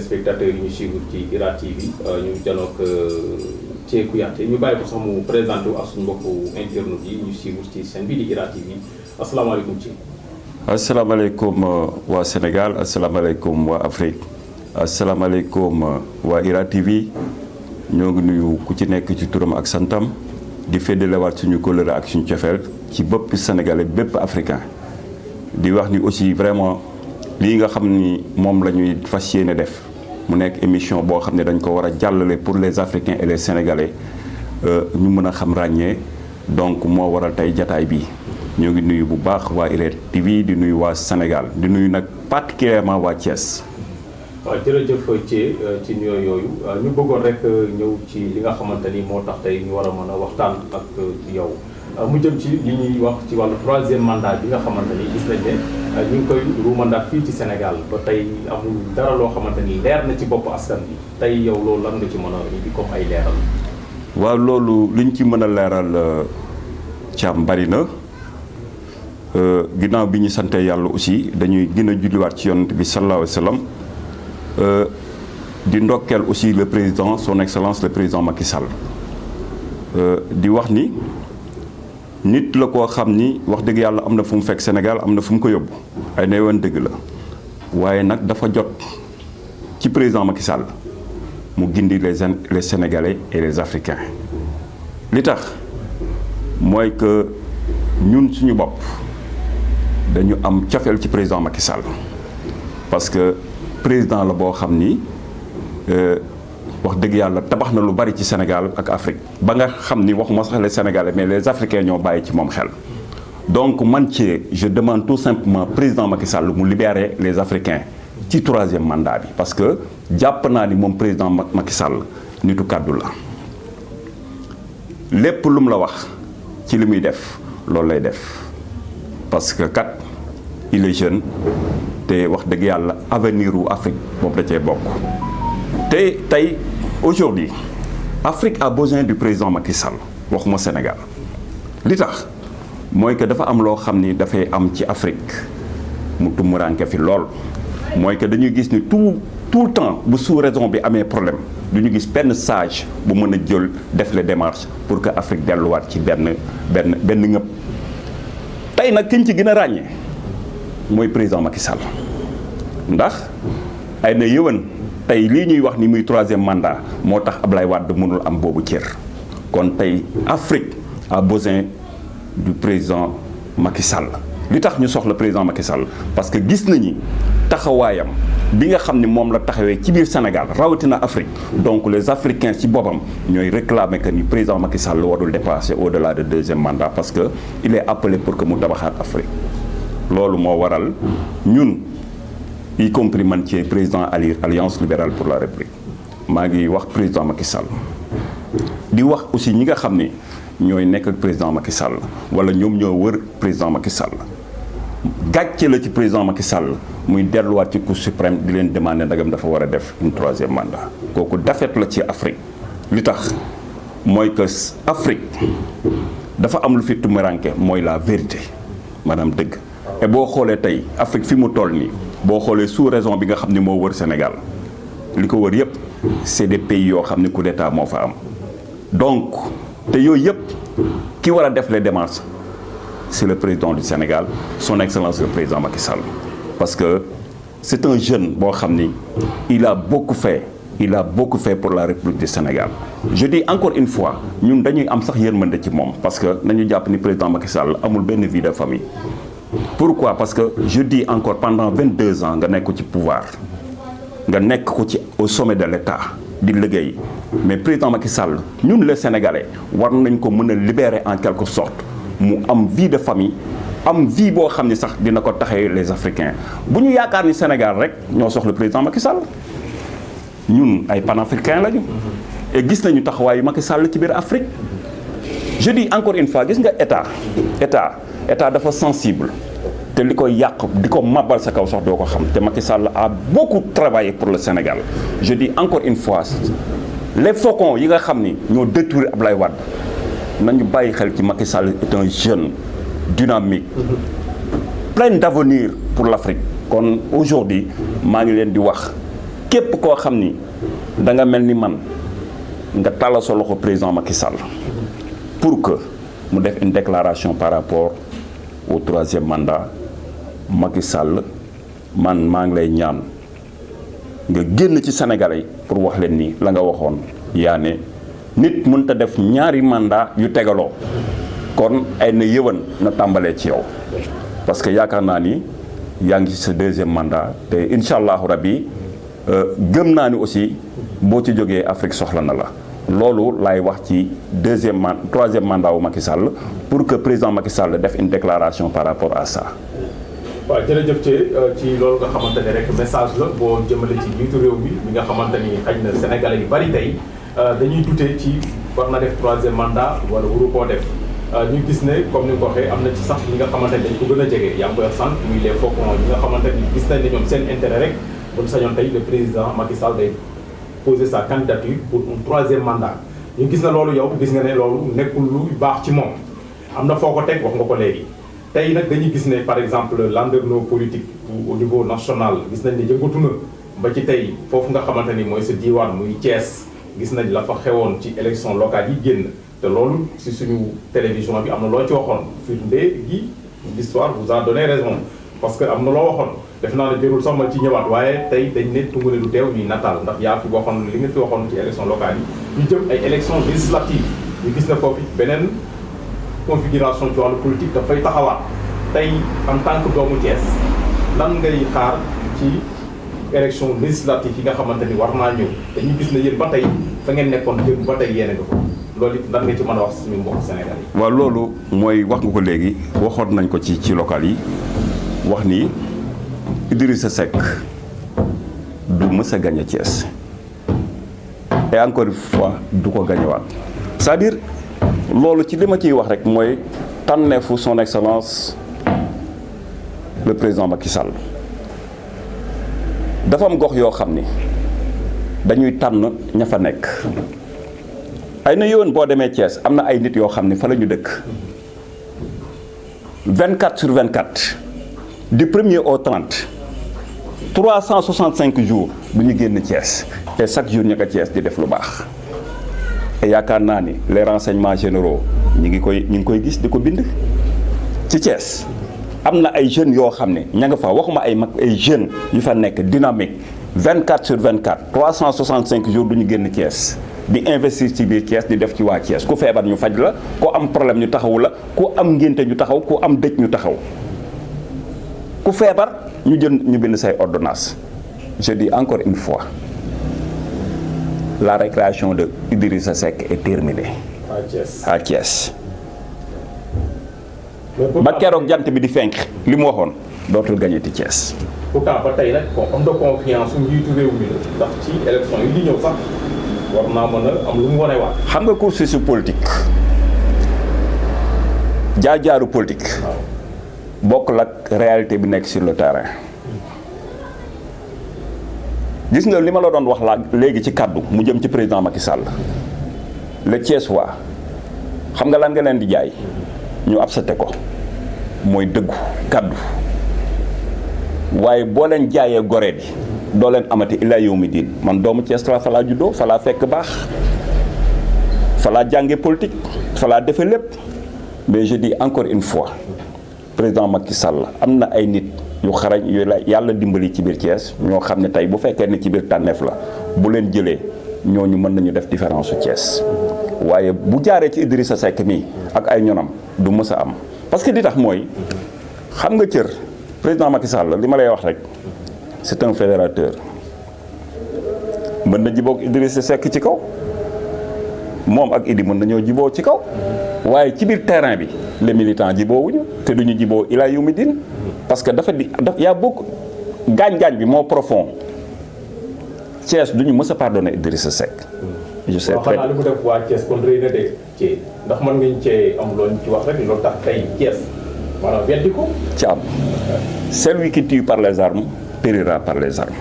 téléspectateurs yi ñu suivre ci IRA TV ñu janook Thie Kouyaté ñu bàyyi ko sax mu présenté wu ak suñu mbokku internautes yi ñu suivre ci seen bi di IRA TV asalaamaaleykum Thie. asalaamaaleykum waa Sénégal asalaamaaleykum waa Afrique asalaamaaleykum waa IRA TV ñoo ngi nuyu ku ci nekk ci turam ak santam di féddalewaat suñu kóllëre ak suñu cofeel ci bépp sénégalais bépp africain di wax ni aussi vraiment lii nga xam ni moom la ñuy fas yéene def mu nekk émission boo xam ne dañ ko war a jàllale pour les africains et les sénégalais ñu mën a xam ràññee donc moo waral tey jataay bi ñoo ngi nuyu bu baax waa IRA TV di nuyu waa Sénégal di nuyu nag particulièrement waa Thiès. waaw jërëjëf Thie ci nuyoo yooyu ñu bëggoon rek ñëw ci li nga xamante ni moo tax tey ñu war a mën a waxtaan ak yow mu jëm ci li ñuy wax ci wàllu troisième mandat bi nga xamante ni gis nañ ne ñu ngi koy ruumandaat fii ci Sénégal ba tey amul dara loo xamante ni leer na ci bopp askan bi tey yow loolu lan nga ci mën a indi comme ay leeral. waaw loolu liñ ci mën a leeral Thiam bari na ginnaaw bi ñu sante yàlla aussi dañuy gën a julliwaat ci yonent bi sallallahu alayhi wa sallam di ndokkeel aussi le président son excellence le président Macky Sall di wax ni nit la koo xam ni wax dëgg yàlla am na fu mu fekk Sénégal am na fu mu ko yóbbu ay neewoon dëgg la waaye nag dafa jot ci président Macky Sall mu gindi les Sénégalais et les Africains li tax mooy que ñun suñu bopp dañu am cofeel ci président Macky Sall parce que président la boo xam ni wax dëgg yàlla tabax na lu bari ci Sénégal ak Afrique ba nga xam ni waxuma sax les Sénégalais mais les Africains ñoo bàyyi ci moom xel. donc man ci je demande tout simplement président Macky Sall mu libérer les Africains ci troisième mandat bi parce que jàpp naa ni moom président Macky Sall nitu kàddu la lépp lu mu la wax ci li muy def loolu lay def parce que kat il est jeune. te wax dëgg yàlla avenir u Afrique boobu da cee bokk te tey aujourd'hui Afrique a besoin du président Macky Sall waxuma Sénégal li tax mooy que dafa am loo xam ni dafay am ci Afrique mu tumuraanke fi lool mooy que dañuy gis ni tout le temps bu sous-région bi amee problème du ñu gis benn sage bu mën a jël def les démarches pour que Afrique delluwaat ci benn ngëpp tey nag kiñ ci gën a ràññee mooy président Macky Sall ndax ay na yëwan tey lii ñuy wax ni muy troisième mandat moo tax Ablaye Wade mënul am boobu cër kon tey Afrique a besoin du président Macky Sall li tax ñu soxla président Macky Sall parce que gis nañu taxawaayam bi nga xam ni moom la taxawee ci biir Sénégal rawatina Afrique donc les Africains ci boppam ñooy réclamer que ni président Macky Sall warul dépasser au-delà de deuxième mandat parce que il est appelé pour que mu tabaxaat Afrique loolu moo waral ñun y compris man ci président Alliance libérale pour la République maa ngi wax président Macky Sall di wax aussi ñi nga xam ne ñooy nekk ak président Macky Sall wala ñoom ñoo wër président Macky Sall gàcce la ci président Macky Sall muy delluwaat ci Cour suprême di leen demander ndagam dafa war a def une troisième mandat kooku défaite la ci Afrique li tax mooy que Afrique dafa am lu fi tumuraanke mooy la vérité maanaam dëgg et boo xoolee tey Afrique fi mu toll nii boo xoolee sous-région bi nga xam ne moo wër Sénégal li ko wër yëpp c'est des pays yoo xam ne coup d'état moo fa am donc te yooyu yëpp ki war a def les démarches c'est le président du Sénégal son excellence le président Macky Sall parce que c'est un jeune boo xam ni il a beaucoup fait pour la République du Sénégal je dis encore une fois ñun dañuy am sax yërmande ci moom parce que nañu jàpp ni président Macky Sall amul benn vie de famille. Pourquoi? Parce que je dis encore pendant 22 ans nga nekk ko ci pouvoir nga nekk ko ci au sommet de l'État di liggéey mais président Macky Sall ñun les Sénégalais war nañ ko mën a libérer en quelque sorte mu am vie de famille am vie boo xam ni sax dina ko taxee les Africains bu ñu yaakaar ni Sénégal rek ñoo soxla président Macky Sall ñun ay panafricains lañu et gis nañu taxawaayu Macky Sall ci biir Afrique je dis encore une fois gis nga état dafa sensible te li koy yàq di ko mabal sa kaw sax doo ko xam te Macky Sall a beaucoup travaillé pour le Sénégal je dis encore une fois les faucons yi nga xam ni ñoo détruire Ablaye Wade nañu bàyyi xel ci Macky Sall est un jeune dynamique plein d'avenir pour l'Afrique kon aujourd'hui maa ngi leen di wax képp koo xam ni da nga mel ni man nga tàllal sa loxo président Macky Sall pour que mu def une déclaration par rapport au 3e mandat. Macky Sall man maa ngi lay ñaan nga génn ci Sénégalais yi pour wax leen ni la nga waxoon yaa ne nit mënta def ñaari mandat yu tegaloo kon ay na yëwan na tàmbalee ci yow parce que yaakaar naa ni yaa ngi ci sa 2e mandat te incha allahu rabbi gëm naa ni aussi boo ci jógee Afrique soxla na la loolu laay wax ci 3e mandat wu Macky Sall pour que président Macky Sall def une déclaration par rapport à ça. waaw jërëjëf ci loolu nga xamante ne rek message la boo jëmale ci njiitu réew mi nga xamante ni xëy na Sénégalais yu bari tey dañuy douter ci war na def 3e mandat wala waru koo def ñu gis ne comme ni nga ko waxee am na ci sax ñi nga xamante ne dañ ko gën a jege yaa ngi koy wax sànq muy les faucons ñi nga xamante ni gis nañ ne ñoom seen intérêt rek bu ñu sañoon tey le président Macky Sall day poser sa candidature pour un 3e mandat ñu gis na loolu yow gis nga ne loolu nekkul lu baax ci moom am na foo ko teg wax nga ko léegi. tey nag dañuy gis ne par exemple landerneau politique au niveau national gis nañ ne yëngatu na ba ci tey foofu nga xamante ni mooy sa diiwaan muy Thiès gis nañ la fa xewoon ci élection locale yi génn te loolu si suñu télévision bi am na loo ci waxoon firnde gi l'histoire vous a donné raison parce que am na loo waxoon def naa ne jërul sax ma ci ñëwaat waaye tey dañ ne tungu ne du teew ñuy nataal ndax yaa fi waxoon li nga fi waxoon ci élection locale yi ñu jëm ay élection législative ñu gis na foofu beneen configuration ci wàllu politique dafay taxawaat tey en tant que doomu Thiès lan ngay xaar ci élection législative yi nga xamante ni war naa ñëw dañuy gis ne yéen ba tey fa ngeen nekkoon jëm ba tey yéene nga ko loolu it lan nga ci mën a wax suñu mbokk Sénégal yi. waaw loolu mooy wax nga ko léegi waxoon nañ ko ci local yi wax ni Idrissa Seck du mës a gagné Thiès et encore une fois du ko gagnéwaat c'est-à-dire loolu ci li ma ciy wax rek mooy tànneefu son excellence le président Macky Sall dafa am gox yoo xam ni dañuy tànn ña fa nekk ay na yoon boo demee Thiès am na ay nit yoo xam ni fa la ñu dëkk 24/24 du 1er au 30 365 jours bu ñu génn Thiès te chaque jour ñu ko Thiès di def lu baax. te yaakaar naa ni les renseignements généraux ñi ngi koy gis di ko bind ci Thiès am na ay jeunes yoo xam ne ña nga fa waxuma ay mag ay jeunes yu fa nekk dynamique 24/24 365 jours du ñu génn Thiès di investir ci biir Thiès di def ci waa Thiès ku feebar ñu faj la ku am problème ñu taxawu la ku am ngénte ñu taxaw ku am dëj ñu taxaw ku feebar ñu bind say ordonnance je dis encore une fois la récréation de Idrissa Seck est terminée à Thiès ba keroog jant bi di fenk li mu waxoon dootul gañeti Thiès. pourtant ba tey nag am de confiance njiitu réew mi la ndax ci élection yi di ñëw sax war naa mën a am lu mu wane waat. xam nga cursus politique jaar-jaaru politique bokkul ak réalité bi nekk sur le terrain gis nga li ma la doon wax léegi ci kàddu mu jëm ci président Macky Sall le Thiessois xam nga lan nga leen di jaay ñu absaté ko mooy dëggu kàddu waaye boo leen jaayee goree bi doo leen amati illa yawmi diin man doomu Thiès la fa laa juddoo fa laa fekk baax fa laa jànge politique fa laa defe lépp mais je dis encore une fois président Macky Sall am na ay nit yu xarañ yu la yàlla dimbali ci biir Thiès ñoo xam ne tey bu fekkee ne ci biir tànneef la bu leen jëlee ñooñu mën nañu def différence su Thiès waaye bu jaaree ci Idrissa Seck mii ak ay ñonam du mës a am parce que di tax mooy xam nga cër président Macky Sall li ma lay wax rek c'est un fédérateur mën na jiboog Idrissa Seck ci kaw moom ak Idi mën nañoo jiboo ci kaw waaye ci biir terrain bi les militants jiboowuñu te duñu jiboo ila yawmi din parce que dafa yaa bokk gaañ-gaañ bi moo profond Thiès duñu mës a pardonner Idrissa Seck. je sais très xanaa li mu def waa Thiès kon rëy na de ci ndax mën ngañ cee am loolu ci wax rek loolu tax tey Thiès maanaam weddi ko. ci am celui qui tue par les armes périra par les armes.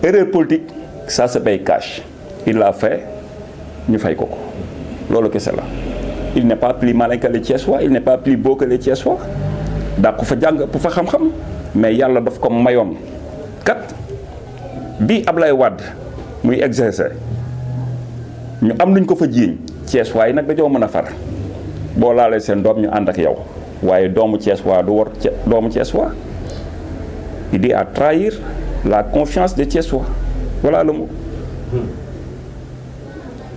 erreur politique ça se paye cash il l'a fait ñu fay ko loolu kese la il n'est pas plus malin que les Thiessois il n'est pas plus beau que les Thiessois daa ko fa jàng pour fa xam-xam mais yàlla daf ko mayoon kat bi Ablaye Wade muy exercer ñu am luñ ko fa jiiñ Thiès waaye nag dañoo mën a far boo laalee seen doom ñu ànd ak yow waaye doomu Thiès waa du war doomu Thiès waa il dit à trahir la confiance des Thiessois voilà le mot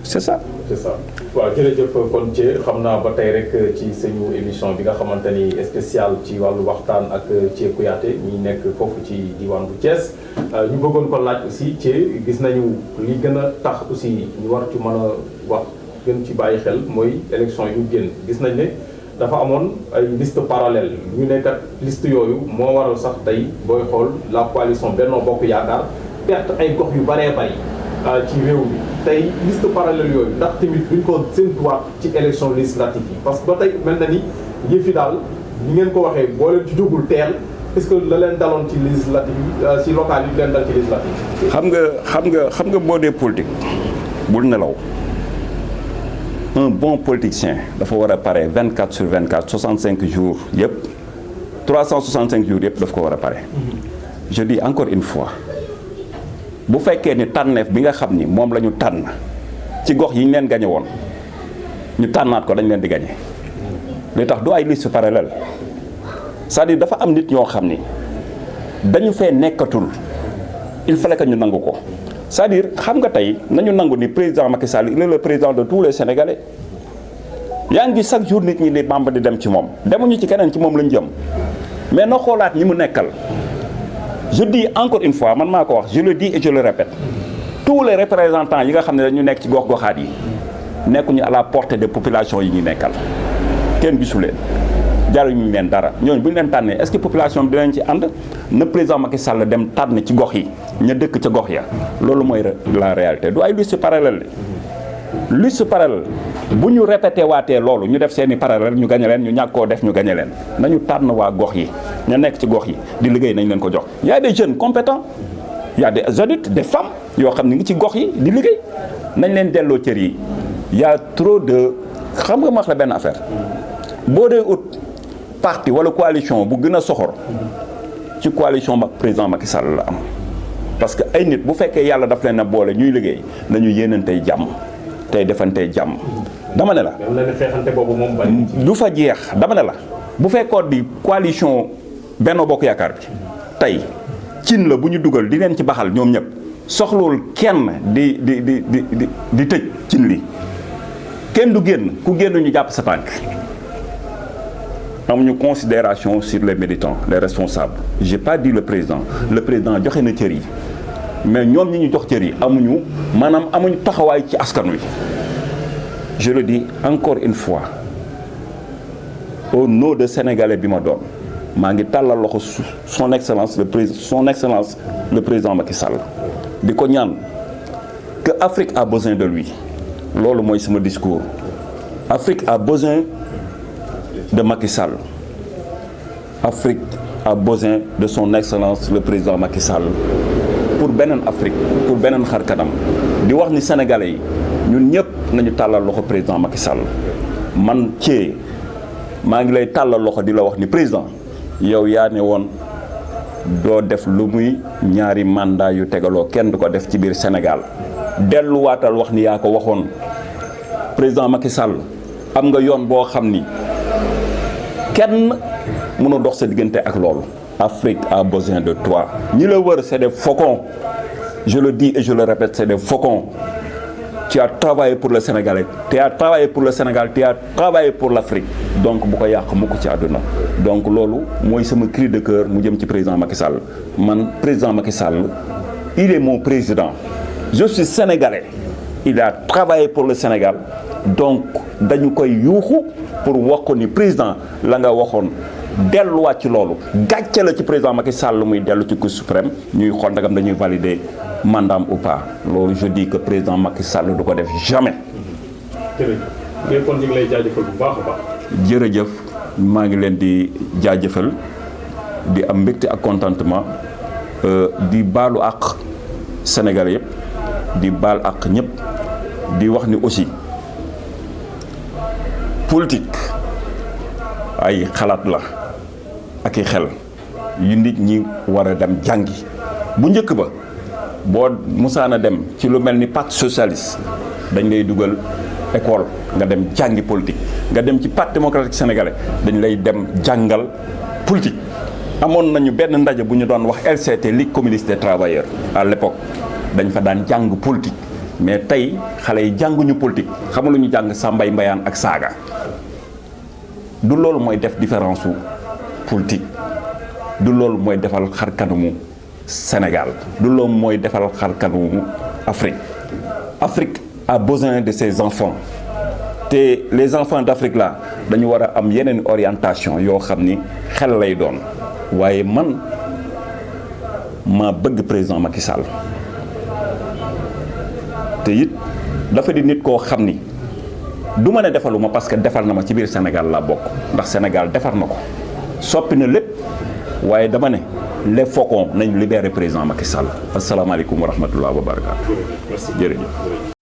c'est ça. c'est ça waaw jërëjëf kon ci xam naa ba tey rek ci suñu émission bi nga xamante ni spécial ci wàllu waxtaan ak Thie Kouyaté ñi nekk foofu ci diwaan bu Thiès ñu bëggoon ko laaj aussi ci gis nañu li gën a tax aussi ñu war ci mën a wax gën ci bàyyi xel mooy élection yu génn gis nañ ne dafa amoon ay liste parallèle ñu nekkat liste yooyu moo waral sax tey booy xool la coalition Benno Bokk Yaakaar perte ay gox yu bëree bëri ci réew mi tey liste parallèle yooyu ndax tamit duñ ko séntuwaat ci élection législative yi parce que ba tey mel na ni yëf yi daal ni ngeen ko waxee boo leen ci jógul teel est-ce que la leen daloon ci législative yi ci local yi leen dal ci législative xam nga boo dee politique bul nelaw un bon politicien dafa war a pare 24 sur 24 65 jours yëpp 365 jours yëpp daf ko war a pare. Je dis encore une fois bu fekkee ni tànneef bi nga xam ni moom la ñu tànn ci gox yi ñu leen gañe woon ñu tànnaat ko dañ leen di gañe li tax du ay liste parallèle c'est-à-dire dafa am nit ñoo xam ni dañu fee nekkatul il fallait que ñu nangu ko. C'est-à-dire xam nga tey nañu nangu ni président Macky Sall il est le président de tous les Sénégalais yaa ngi chaque jour nit ñi di bamba di dem ci moom demuñu ci keneen ci moom lañ jëm mais na xoolaat ñi mu nekkal je dis encore une fois man maa ko wax je le dis et je le répète tous les représentants yi nga xam ne dañu nekk ci gox-goxaat yi nekkuñu à la portée des populations yi ñu nekkal kenn gisu leen jaruñu leen dara ñooñu bu ñu leen tànnee est-ce que population bi dinañ ci ànd na président Macky Sall dem tànn ci gox yi ña dëkk ca gox ya loolu mooy la réalité du ay liste parallèle liste parallèle bu ñu répété waatee loolu ñu def seeni parallèle ñu gañe leen ñu ñàkk koo def ñu gañe leen nañu tànn waa gox yi ña nekk ci gox yi di liggéey nañ leen ko jox y a des jeunes compétents y a des adultes des femmes yoo xam ne ngi ci gox yi di liggéey nañ leen delloo cër yi y a trop de xam nga ma wax la benn affaire boo dee ut parti wala coalition bu gën a soxor ci coalition président Macky Sall la am parce que ay nit bu fekkee yàlla daf leen a boole ñuy liggéey nañu yéenantey jàmm tey defantey jàmm dama ne la du fa jeex dama ne la bu fekkoon di coalition Benno Bokk Yaakaar bi tey cin la bu ñu dugal di leen ci baxal ñoom ñëpp soxlul kenn di tëj cin li kenn du génn ku génn ñu jàpp sa tànk amuñu considération sur les militants les responsables j'ai pas dit le président joxe na cër yi mais ñoom ñi ñu jox cër yi amuñu taxawaay ci askan wi je le dis encore une fois au nom de sénégalais bi ma doon maa ngi tàllal loxo son excellence le président Macky Sall di ko ñaan que Afrique a besoin de lui loolu mooy sama discours Afrique a besoin de Macky Sall. Afrique a besoin de son excellence le président Macky Sall pour beneen Afrique pour beneen xar kanam di wax ni sénégalais yi ñun ñëpp nañu tàllal loxo président Macky Sall man Thie maa ngi lay tàllal loxo di la wax ni président yow yaa ne woon doo def lu muy ñaari mandat yu tegaloo kenn du ko def ci biir Sénégal delluwaatal wax ni yaa ko waxoon président Macky Sall am nga yoon boo xam ni kenn mënu dox sa diggante ak loolu. Afrique a besoin de toi ñi la wër c'est des faucons je le dis et je le répète c'est des faucons tu as travaillé pour le Sénégalais tu as travaillé pour le Sénégal tu as travaillé pour l'Afrique donc bu ko yàq mu ko ci àdduna donc loolu mooy sama cri de cœur mu jëm ci président Macky Sall man président Macky Sall il est mon président je suis sénégalais il a travaillé pour le Sénégal donc dañu koy yuuxu pour wax ko ni président la nga waxoon delluwaat ci loolu gàcce la ci président Macky Sall muy dellu ci Cour suprême ñuy xool ndagam dañuy valider mandat ou pas loolu je dis que président Macky Sall du ko def jamais. jërëjëf kon ñu ngi lay jaajëfal bu baax a baax. jërëjëf maa ngi leen di jaajëfal di am mbégte ak contentement di baalu àq Sénégal yëpp di baal àq ñëpp di wax ni aussi politique ay xalaat la ak i xel yu nit ñi war a dem jàngi. bu njëkk ba boo musaana dem ci lu mel ni parti socialiste dañ lay dugal école nga dem jàngi politique, nga dem ci parti démocratique sénégalais dañ lay dem jàngal politique. amoon nañu benn ndaje bu ñu doon wax LCT Ligue communiste des travailleurs à l'époque dañ fa daan jàng politique, mais tey xale yi jànguñu politique, xamalu ñu jàng sàmbay mbayaan ak saaga. du loolu mooy def différence su politique, du loolu mooy defal xar kanamu Sénégal, du loolu mooy defal xar kanamu Afrique. Afrique a besoin de ses enfants te les enfants d'Afrique là dañu war a am yeneen orientation yoo xam ni xel lay doon. waaye man ma bëgg président Macky Sall te it dafa di nit koo xam ni du ma ne defaluma parce que defal na ma ci biir Sénégal laa bokk, ndax Sénégal defar na ko soppi na lépp, waaye dama ne les faucons nañ libérer président Macky Sall. asalaamaaleykum wa rahmatulah wa barakaatu. jërëjëf.